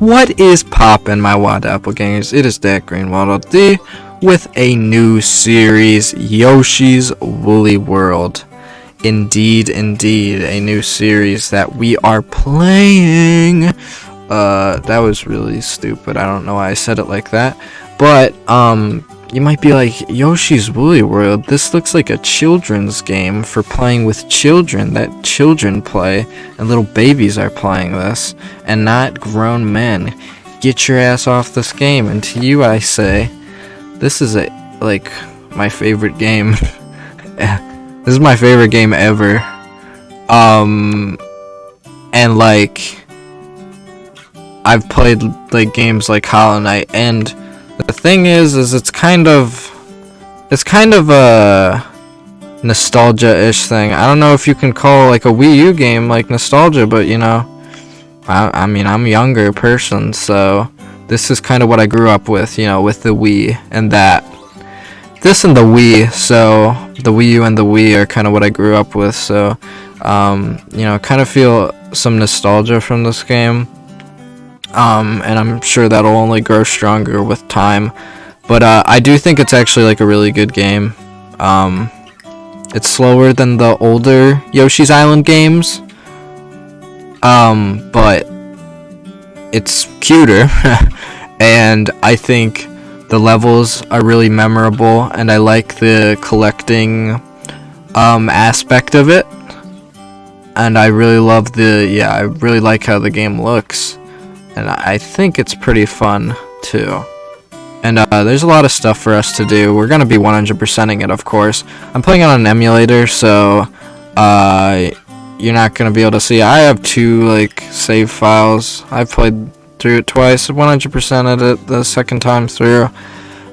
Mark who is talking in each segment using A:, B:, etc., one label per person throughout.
A: What is poppin', my Wild Apple Gangers? It is that Green Waddle D with a new series, Yoshi's Woolly World. Indeed, a new series that we are playing. That was really stupid. I don't know why I said it like that. But, you might be like, Yoshi's Woolly World, this looks like a children's game for playing with children, that children play, and little babies are playing this, and not grown men. Get your ass off this game, and to you I say, this is my favorite game. This is my favorite game ever. And I've played games like Hollow Knight, and the thing is it's kind of a nostalgia-ish thing. I don't know if you can call a Wii U game nostalgia, but I mean, I'm a younger person, so this is kind of what I grew up with, with the Wii and that. This and the Wii, so the Wii U and the Wii are kind of what I grew up with, so kind of feel some nostalgia from this game. And I'm sure that'll only grow stronger with time. But I do think it's actually a really good game. It's slower than the older Yoshi's Island games. But it's cuter. And I think the levels are really memorable, and I like the collecting aspect of it. And I really love I really like how the game looks. And I think it's pretty fun, too. And there's a lot of stuff for us to do. We're going to be 100%ing it, of course. I'm playing on an emulator, so you're not going to be able to see. I have 2, save files. I've played through it twice, 100%ed it the second time through.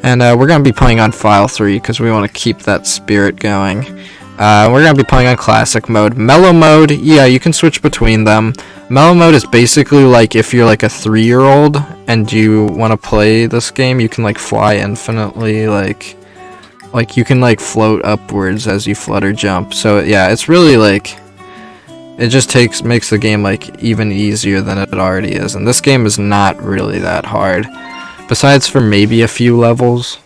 A: And we're going to be playing on File 3, because we want to keep that spirit going. We're going to be playing on Classic Mode. Mellow Mode, yeah, you can switch between them. Mellow Mode is basically if you're a 3-year-old and you want to play this game, you can fly infinitely, you can float upwards as you flutter jump. So yeah, it's really it just makes the game even easier than it already is. And this game is not really that hard, besides for maybe a few levels.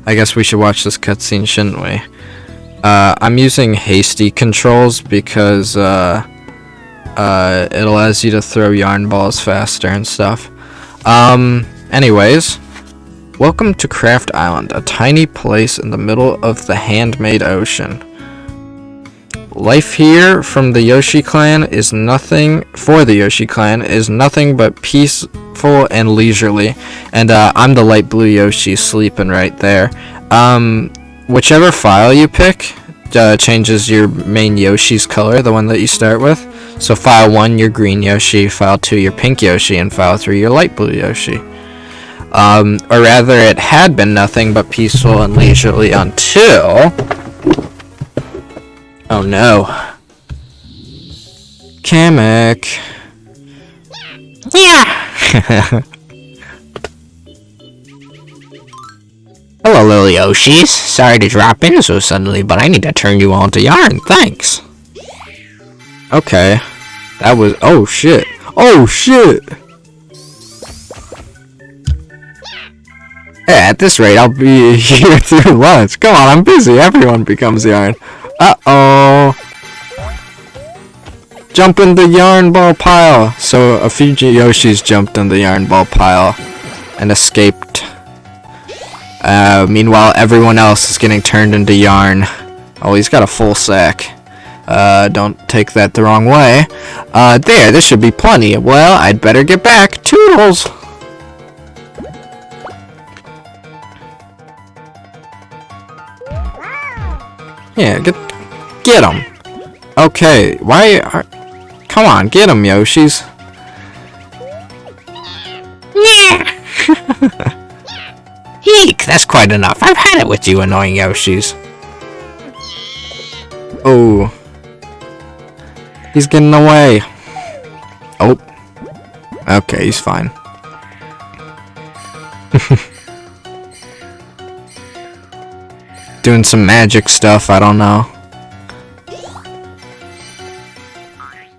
A: I guess we should watch this cutscene, shouldn't we? I'm using hasty controls because it allows you to throw yarn balls faster and stuff. Anyways, welcome to Craft Island, a tiny place in the middle of the handmade ocean. Life here from the Yoshi clan is nothing but peaceful and leisurely. And I'm the light blue Yoshi sleeping right there. Whichever file you pick changes your main Yoshi's color, the one that you start with. So file 1, your green Yoshi, file 2, your pink Yoshi, and file 3, your light blue Yoshi. Or rather, it had been nothing but peaceful and leisurely until... Oh no. Kamek. Yeah!
B: Hello, little Yoshis. Sorry to drop in so suddenly, but I need to turn you all into yarn. Thanks.
A: Okay. That was... Oh, shit. Oh, shit! Hey, at this rate, I'll be here through lunch. Come on, I'm busy. Everyone becomes yarn. Uh-oh. Jump in the yarn ball pile. So, a few Yoshis jumped in the yarn ball pile and escaped. Meanwhile, everyone else is getting turned into yarn. Oh, he's got a full sack. Don't take that the wrong way. This should be plenty. Well, I'd better get back. Toodles! Yeah, get him. Okay, come on, get him, Yoshis.
B: Yeah! Eek, that's quite enough. I've had it with you annoying Yoshis.
A: Oh. He's getting away. Oh. Okay, he's fine. Doing some magic stuff, I don't know.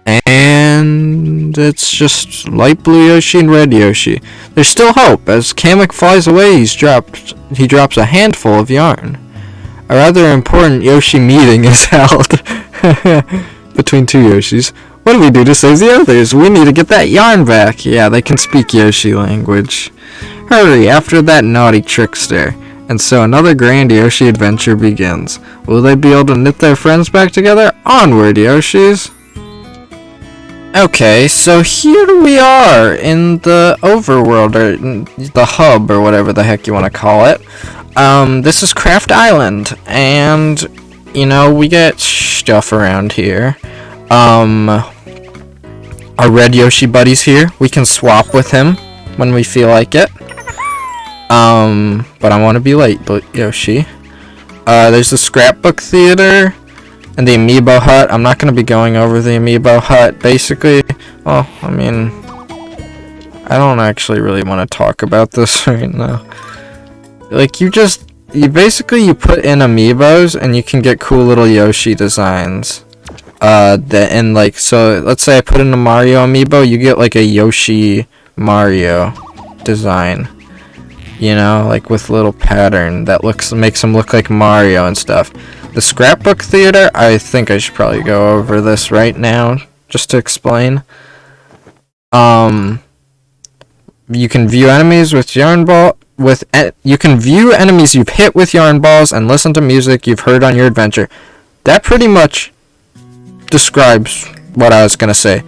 A: And and it's just light blue Yoshi and red Yoshi. There's still hope. As Kamek flies away, he drops a handful of yarn. A rather important Yoshi meeting is held between two Yoshis. What do we do to save the others? We need to get that yarn back. Yeah, they can speak Yoshi language. Hurry, after that naughty trickster. And so another grand Yoshi adventure begins. Will they be able to knit their friends back together? Onward, Yoshis! Okay, so here we are in the overworld, or the hub, or whatever the heck you want to call it. This is Craft Island, and, you know, we get stuff around here. Our red Yoshi buddy's here. We can swap with him when we feel like it. But I want to be late, but Yoshi. There's the scrapbook theater and the amiibo hut. I'm not going to be going over the amiibo hut. Basically, well, I mean, I don't actually really want to talk about this right now. Like, you basically put in amiibos and you can get cool little Yoshi designs. And like, so let's say I put in a Mario amiibo, you get like a Yoshi Mario design. You know, like with little pattern that makes him look like Mario and stuff. The scrapbook theater, I think I should probably go over this right now just to explain. You can view enemies with yarn ball you can view enemies you've hit with yarn balls and listen to music you've heard on your adventure. That pretty much describes what I was gonna say.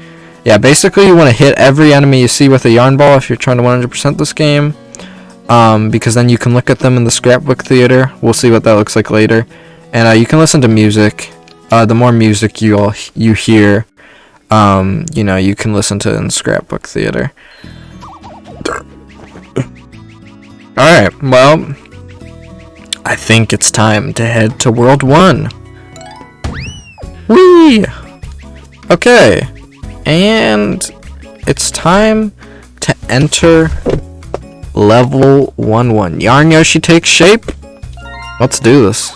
A: Yeah, basically you want to hit every enemy you see with a yarn ball if you're trying to 100% this game. Because then you can look at them in the scrapbook theater. We'll see what that looks like later. And you can listen to music. The more music you hear, you know, you can listen to in scrapbook theater. Alright, well, I think it's time to head to World 1. Whee! Okay, and it's time to enter Level 1-1. Yarn Yoshi takes shape. Let's do this.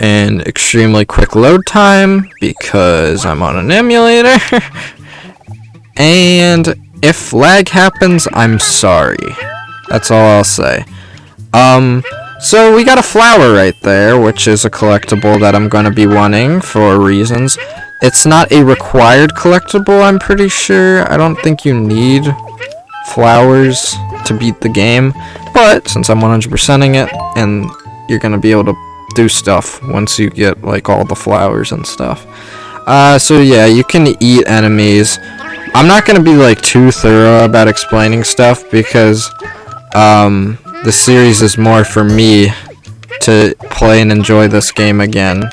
A: An extremely quick load time because I'm on an emulator. And if lag happens, I'm sorry. That's all I'll say. So we got a flower right there, which is a collectible that I'm gonna be wanting for reasons. It's not a required collectible, I'm pretty sure. I don't think you need flowers to beat the game. But since I'm 100%ing it, and you're gonna be able to do stuff once you get like all the flowers and stuff. So yeah, you can eat enemies. I'm not gonna be like too thorough about explaining stuff because the series is more for me to play and enjoy this game again.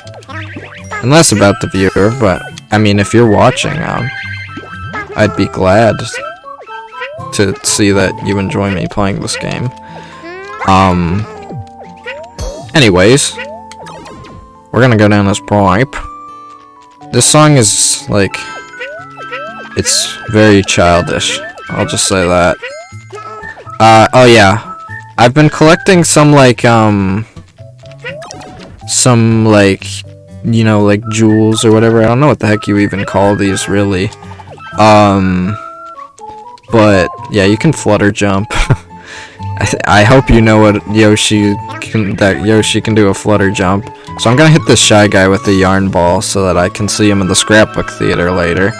A: And less about the viewer, but I mean, if you're watching, I'd be glad to see that you enjoy me playing this game. Anyways, we're gonna go down this pipe. This song is like, it's very childish. I'll just say that. Oh yeah, I've been collecting some like, you know, like jewels or whatever. I don't know what the heck you even call these, really. But yeah, you can flutter jump. I hope you know what Yoshi can do a flutter jump. So I'm gonna hit this shy guy with the yarn ball so that I can see him in the scrapbook theater later.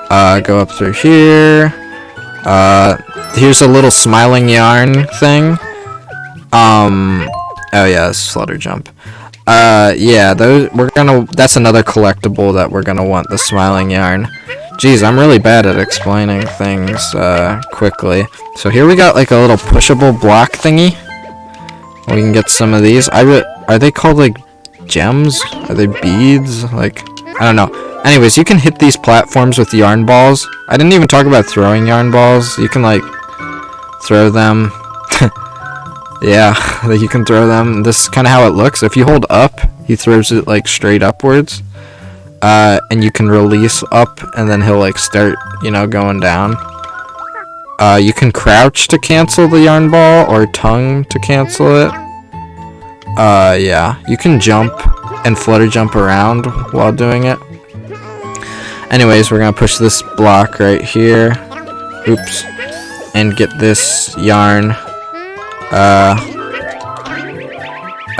A: Go up through here. Here's a little smiling yarn thing. Oh yeah, this is flutter jump. Yeah, that's another collectible that we're gonna want, the smiling yarn. Jeez, I'm really bad at explaining things, quickly. So here we got like a little pushable block thingy. We can get some of these. Are they called like gems? Are they beads? Like, I don't know. Anyways, you can hit these platforms with yarn balls. I didn't even talk about throwing yarn balls. You can like throw them. Yeah, you can throw them. This is kind of how it looks. If you hold up, he throws it like straight upwards. And you can release up, and then he'll like start, you know, going down. You can crouch to cancel the yarn ball, or tongue to cancel it. Yeah, you can jump and flutter jump around while doing it. Anyways, we're gonna push this block right here. Oops. And get this yarn.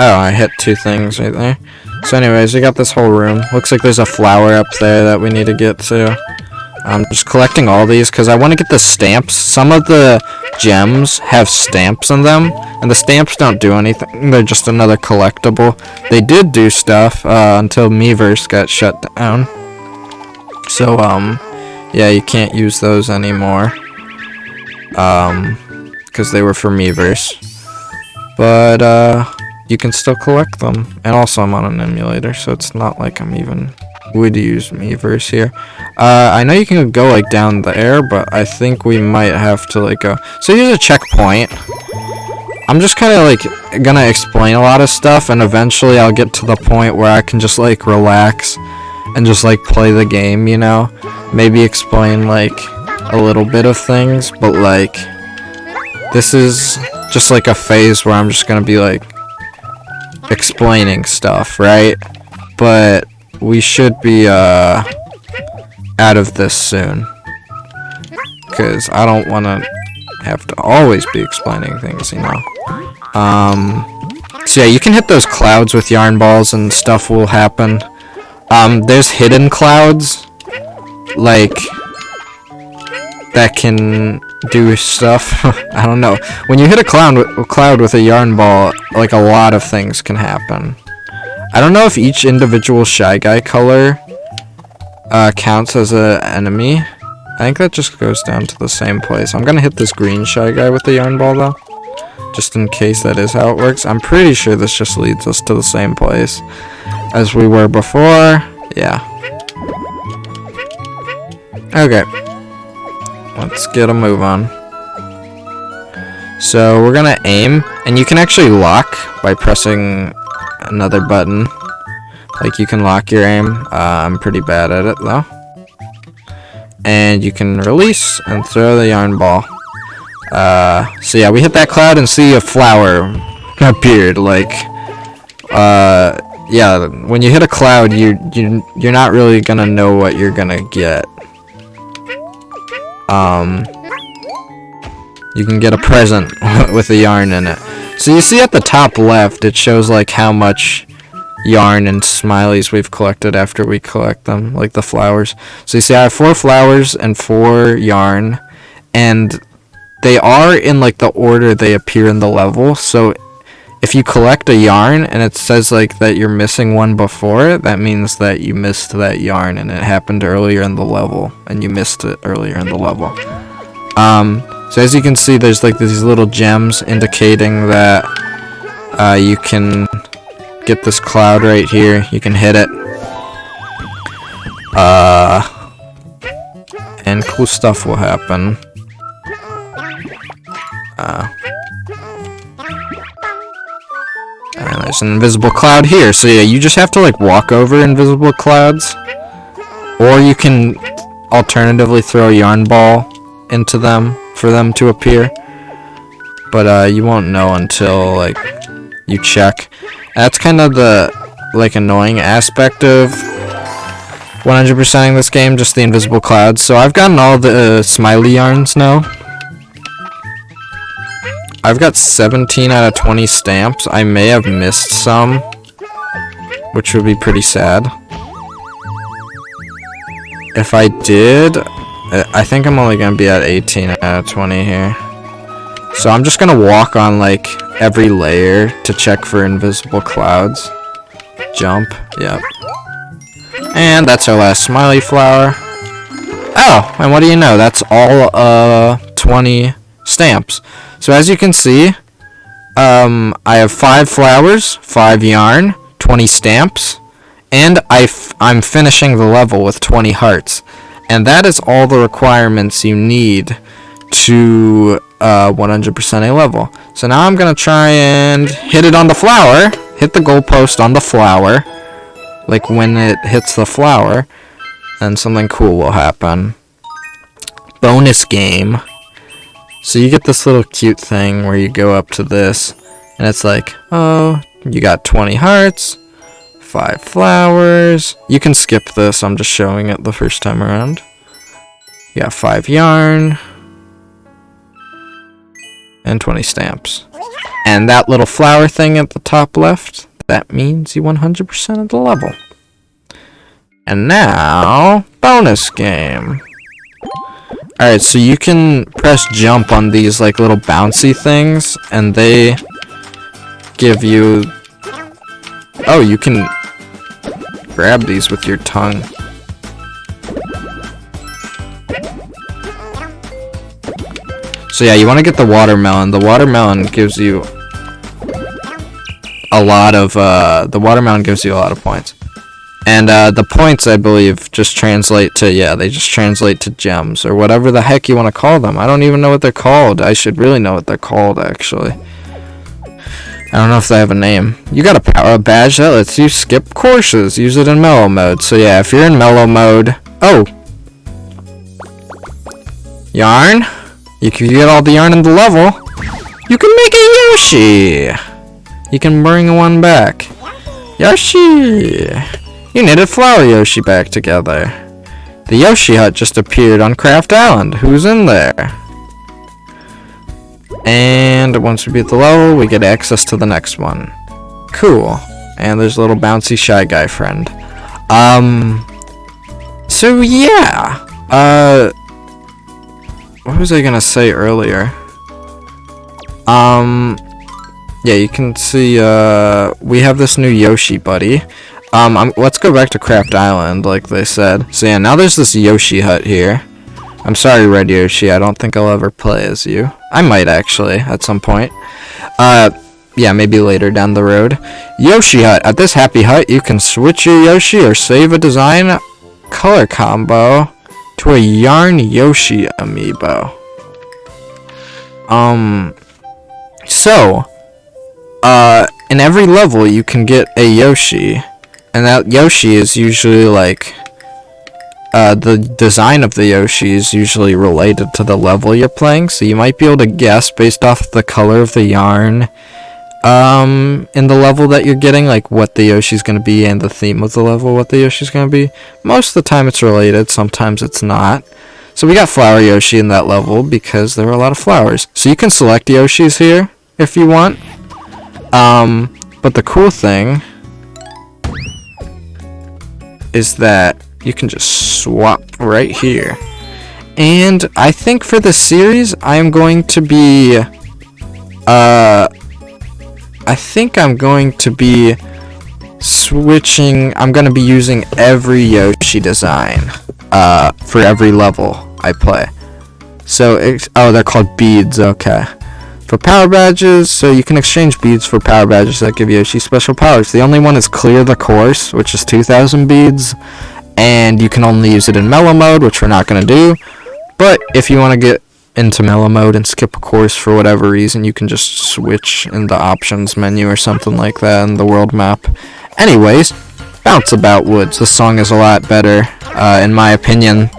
A: Oh, I hit 2 things right there. So anyways, we got this whole room. Looks like there's a flower up there that we need to get to. I'm just collecting all these because I want to get the stamps. Some of the gems have stamps in them, and the stamps don't do anything. They're just another collectible. They did do stuff until Miiverse got shut down. So, yeah, you can't use those anymore. Because they were for Miiverse. But, you can still collect them. And also I'm on an emulator, so it's not like I'm even would use Miiverse here. I know you can go like down there, but I think we might have to like go. So here's a checkpoint. I'm just kind of like gonna explain a lot of stuff, and eventually I'll get to the point where I can just like relax and just like play the game, you know? Maybe explain like a little bit of things, but like this is just like a phase where I'm just gonna be like explaining stuff, right? But we should be out of this soon, because I don't want to have to always be explaining things, you know. So yeah, you can hit those clouds with yarn balls and stuff will happen. There's hidden clouds like that can do stuff. I don't know. When you hit a cloud with a yarn ball, like a lot of things can happen. I don't know if each individual Shy Guy color counts as an enemy. I think that just goes down to the same place. I'm gonna hit this green Shy Guy with the yarn ball though, just in case that is how it works. I'm pretty sure this just leads us to the same place as we were before. Yeah. Okay. Let's get a move on. So we're gonna aim, and you can actually lock by pressing another button. Like you can lock your aim. I'm pretty bad at it though. And you can release and throw the yarn ball. So yeah, we hit that cloud and see a flower appeared. Like, yeah, when you hit a cloud, you're not really gonna know what you're gonna get. You can get a present with a yarn in it. So you see at the top left, it shows like how much yarn and smileys we've collected after we collect them, like the flowers. So you see I have 4 flowers and 4 yarn, and they are in like the order they appear in the level. So if you collect a yarn and it says like that you're missing one before it, that means that you missed that yarn and it happened earlier in the level and you missed it earlier in the level. So as you can see, there's like these little gems indicating that you can get this cloud right here. You can hit it. And cool stuff will happen. And there's an invisible cloud here. So yeah, you just have to like walk over invisible clouds. Or you can alternatively throw a yarn ball into them for them to appear. But you won't know until like you check. That's kind of the like annoying aspect of 100%ing this game, just the invisible clouds. So I've gotten all the smiley yarns now. I've got 17 out of 20 stamps. I may have missed some, which would be pretty sad. If I did, I think I'm only gonna be at 18 out of 20 here. So I'm just gonna walk on like every layer to check for invisible clouds. Jump, yep. And that's our last smiley flower. Oh, and what do you know? That's all 20 stamps. So as you can see, I have 5 flowers, 5 yarn, 20 stamps, and I'm finishing the level with 20 hearts. And that is all the requirements you need to 100% a level. So now I'm gonna try and hit it on the flower, hit the goalpost on the flower, like when it hits the flower, and something cool will happen. Bonus game. So you get this little cute thing where you go up to this, and it's like, oh, you got 20 hearts, 5 flowers. You can skip this, I'm just showing it the first time around. You got 5 yarn. And 20 stamps. And that little flower thing at the top left, that means you 100% of the level. And now, bonus game. Alright, so you can press jump on these like little bouncy things, and they give you... Oh, you can grab these with your tongue. So yeah, you want to get the watermelon. The watermelon gives you a lot of points. And the points, I believe, just translate to, yeah, they just translate to gems, or whatever the heck you want to call them. I don't even know what they're called. I should really know what they're called, actually. I don't know if they have a name. You got a power badge that lets you skip courses. Use it in mellow mode. So yeah, if you're in mellow mode... Oh! Yarn? You can get all the yarn in the level. You can make a Yoshi! You can bring one back. Yoshi! You knitted Flower Yoshi back together. The Yoshi hut just appeared on Craft Island. Who's in there? And once we beat the level, we get access to the next one. Cool. And there's a little bouncy shy guy friend. So yeah. What was I gonna say earlier? Yeah, you can see, we have this new Yoshi buddy. Let's go back to Craft Island, like they said. So yeah, now there's this Yoshi hut here. I'm sorry, Red Yoshi, I don't think I'll ever play as you. I might, actually, at some point. Yeah, maybe later down the road. Yoshi hut. At this happy hut, you can switch your Yoshi or save a design color combo to a Yarn Yoshi amiibo. So, in every level, you can get a Yoshi. And that Yoshi is usually like, the design of the Yoshi is usually related to the level you're playing, so you might be able to guess based off the color of the yarn, in the level that you're getting, like what the Yoshi's gonna be, and the theme of the level, what the Yoshi's gonna be. Most of the time it's related, sometimes it's not. So we got Flower Yoshi in that level because there were a lot of flowers. So you can select Yoshis here, if you want. But the cool thing is that you can just swap right here. And I think for this series, I am going to be, switching, I'm going to be using every Yoshi design, for every level I play. So, oh, they're called beads, okay. For power badges, so you can exchange beads for power badges that give Yoshi special powers. The only one is Clear the Course, which is 2,000 beads. And you can only use it in mellow mode, which we're not going to do. But if you want to get into mellow mode and skip a course for whatever reason, you can just switch in the options menu or something like that in the world map. Anyways, Bounce About Woods. This song is a lot better, in my opinion,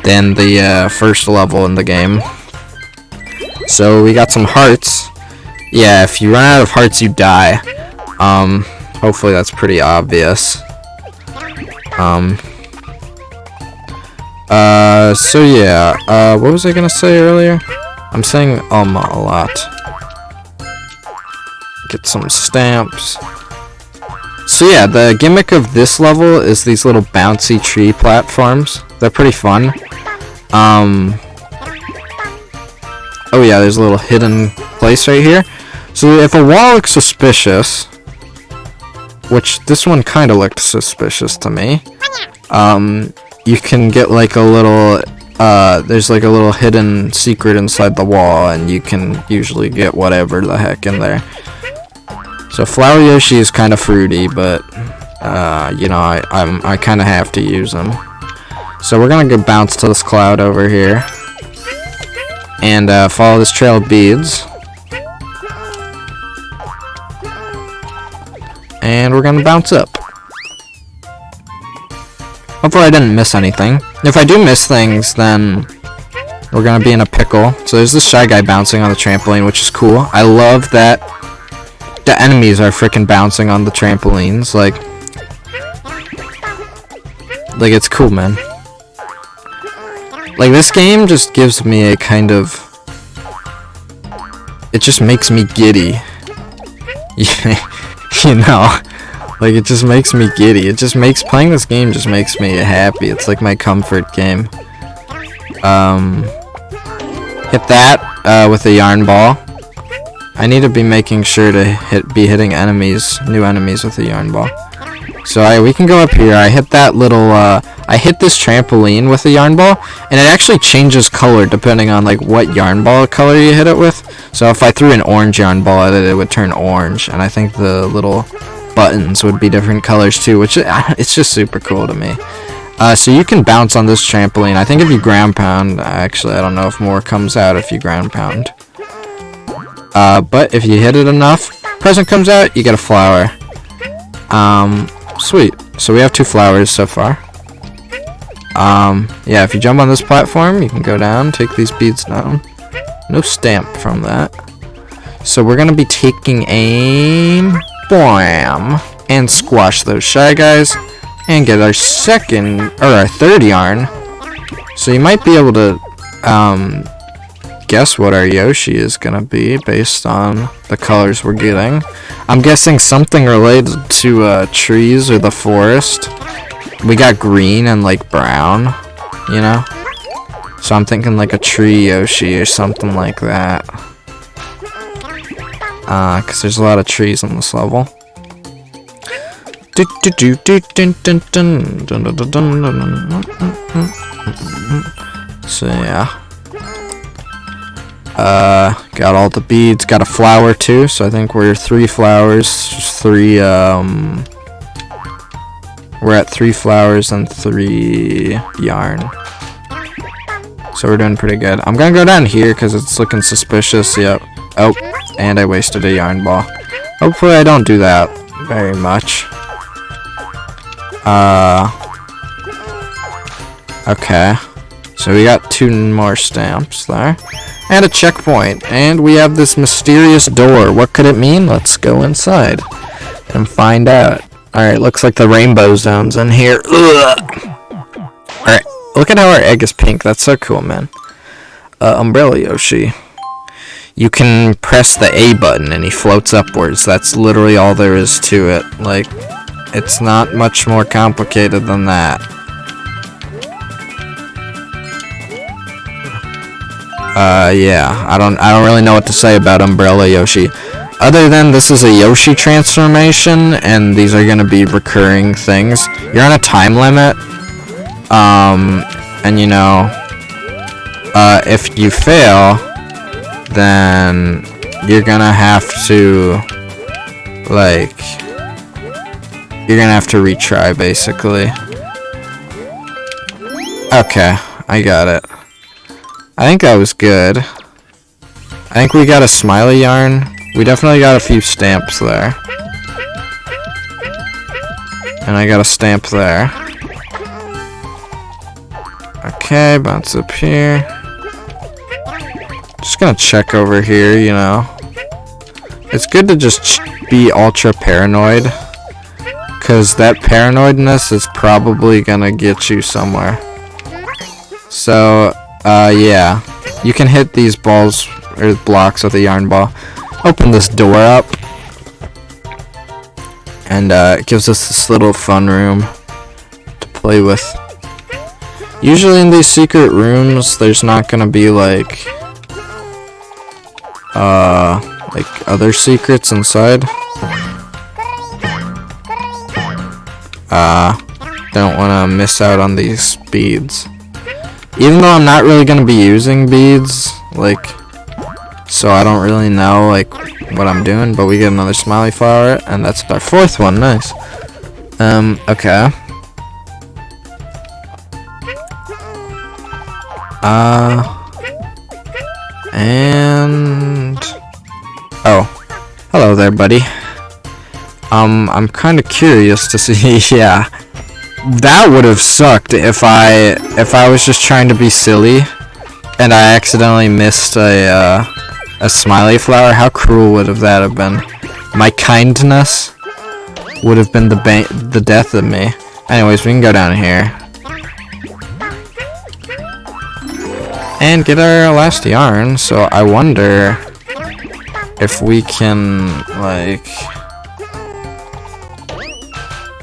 A: than the first level in the game. So we got some hearts. Yeah, if you run out of hearts, you die. Hopefully that's pretty obvious. So yeah, what was I gonna say earlier? I'm saying a lot. Get some stamps. So yeah, the gimmick of this level is these little bouncy tree platforms. They're pretty fun. Oh yeah, there's a little hidden place right here. So if a wall looks suspicious, which this one kind of looked suspicious to me, you can get like a little, there's like a little hidden secret inside the wall, and you can usually get whatever the heck in there. So Flower Yoshi is kind of fruity, but, you know, I kind of have to use them. So we're gonna go bounce to this cloud over here, and follow this trail of beads. And we're gonna bounce up. Hopefully I didn't miss anything. If I do miss things, then we're gonna be in a pickle. So there's this Shy Guy bouncing on the trampoline, which is cool. I love that the enemies are freaking bouncing on the trampolines. Like, Like, it's cool, man. Like, this game just gives me a kind of... It just makes me giddy. You know? Like, it just makes me giddy. It just makes... Playing this game just makes me happy. It's like my comfort game. Hit that with a yarn ball. I need to be making sure to be hitting new enemies with a yarn ball. So we can go up here. I hit that little, I hit this trampoline with a yarn ball, and it actually changes color depending on like what yarn ball color you hit it with. So if I threw an orange yarn ball at it, it would turn orange, and I think the little buttons would be different colors too, which it's just super cool to me. So you can bounce on this trampoline. I think if you ground pound, actually I don't know if more comes out if you ground pound. But if you hit it enough, present comes out, you get a flower. Sweet. So we have 2 flowers so far. Yeah, if you jump on this platform, you can go down, take these beads down. No stamp from that. So we're gonna be taking aim, bam, and squash those Shy Guys, and get our third yarn. So you might be able to, guess what our Yoshi is gonna be based on the colors we're getting. I'm guessing something related to trees or the forest. We got green and like brown, you know? So I'm thinking like a tree Yoshi or something like that. Cause there's a lot of trees on this level. So yeah. Got all the beads, got a flower too, so I think we're 3 flowers, just 3, we're at 3 flowers and 3 yarn. So we're doing pretty good. I'm gonna go down here because it's looking suspicious, yep. Oh, and I wasted a yarn ball. Hopefully I don't do that very much. Okay. So we got 2 more stamps there. And a checkpoint. And we have this mysterious door. What could it mean? Let's go inside and find out. Alright, looks like the rainbow zone's in here. Alright, look at how our egg is pink. That's so cool, man. Umbrella Yoshi. You can press the A button and he floats upwards. That's literally all there is to it. Like, it's not much more complicated than that. Yeah, I don't really know what to say about Umbrella Yoshi. Other than this is a Yoshi transformation, and these are gonna be recurring things. You're on a time limit, and you know, if you fail, then you're gonna have to, like, retry, basically. Okay, I got it. I think that was good. I think we got a smiley yarn. We definitely got a few stamps there. And I got a stamp there. Okay, bounce up here. Just gonna check over here, you know. It's good to just be ultra paranoid, cause that paranoidness is probably gonna get you somewhere. So, yeah. You can hit these balls, or blocks with a yarn ball. Open this door up. And, it gives us this little fun room to play with. Usually in these secret rooms, there's not gonna be, like other secrets inside. Don't wanna miss out on these beads. Even though I'm not really gonna be using beads, like, so I don't really know, like, what I'm doing, but we get another smiley flower, and that's our 4th one, nice. Okay. And... oh. Hello there, buddy. I'm kinda curious to see, yeah. That would have sucked if I was just trying to be silly and I accidentally missed a smiley flower. How cruel would that have been? My kindness would have been the death of me. Anyways, we can go down here. and get our last yarn. So I wonder if we can, like...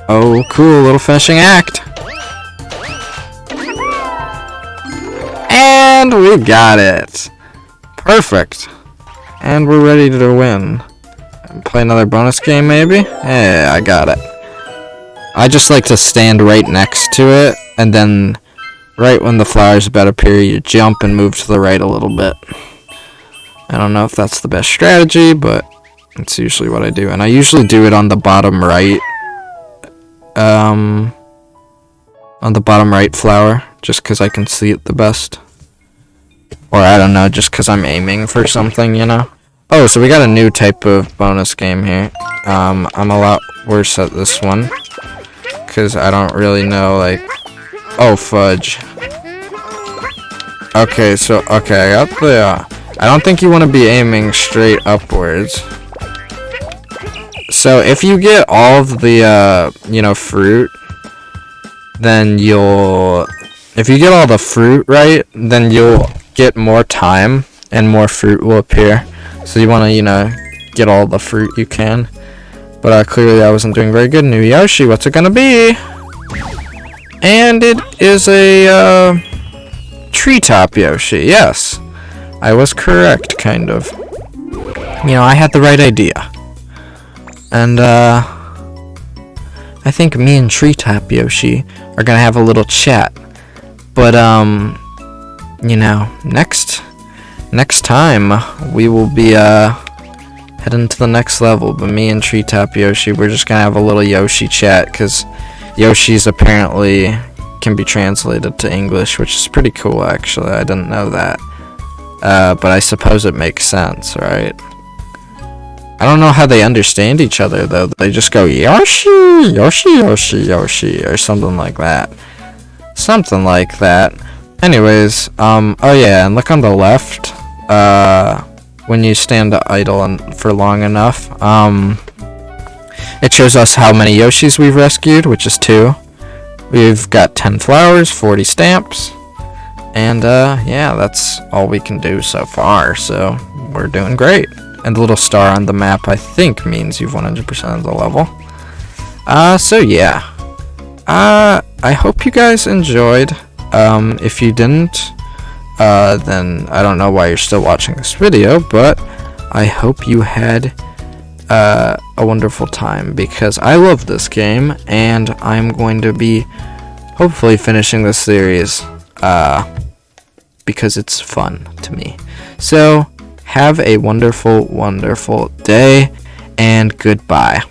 A: Oh, cool, little finishing act. And we got it. Perfect. And we're ready to win. Play another bonus game, maybe? Yeah, I got it. I just like to stand right next to it, and then right when the flower's about to appear, you jump and move to the right a little bit. I don't know if that's the best strategy, but it's usually what I do. And I usually do it on the bottom right. On the bottom right flower, just because I can see it the best. Or I don't know, just because I'm aiming for something, you know? Oh, so we got a new type of bonus game here. I'm a lot worse at this one. Because I don't really know, like... Oh, fudge. Okay, so, okay, I got the... I don't think you want to be aiming straight upwards. So, if you get all of the, you know, fruit, then you'll... If you get all the fruit right, then you'll get more time, and more fruit will appear. So you want to, you know, get all the fruit you can. But clearly I wasn't doing very good. New Yoshi, what's it gonna be? And it is a treetop Yoshi. Yes, I was correct, kind of. You know, I had the right idea. And I think me and treetop Yoshi are gonna have a little chat. But you know, next time we will be heading to the next level. But me and treetop Yoshi, we're just gonna have a little Yoshi chat, because Yoshi's apparently can be translated to English, which is pretty cool, actually. I didn't know that. But I suppose it makes sense, right? I don't know how they understand each other, though. They just go, Yoshi, Yoshi, Yoshi, Yoshi, or something like that. Something like that. Anyways, oh yeah, and look on the left, when you stand idle for long enough, it shows us how many Yoshis we've rescued, which is 2. We've got 10 flowers, 40 stamps, and yeah, that's all we can do so far, so we're doing great. And the little star on the map, I think, means you've 100% of the level. So yeah. I hope you guys enjoyed. If you didn't, then I don't know why you're still watching this video, but I hope you had a wonderful time, because I love this game, and I'm going to be hopefully finishing this series, because it's fun to me. So, have a wonderful, wonderful day, and goodbye.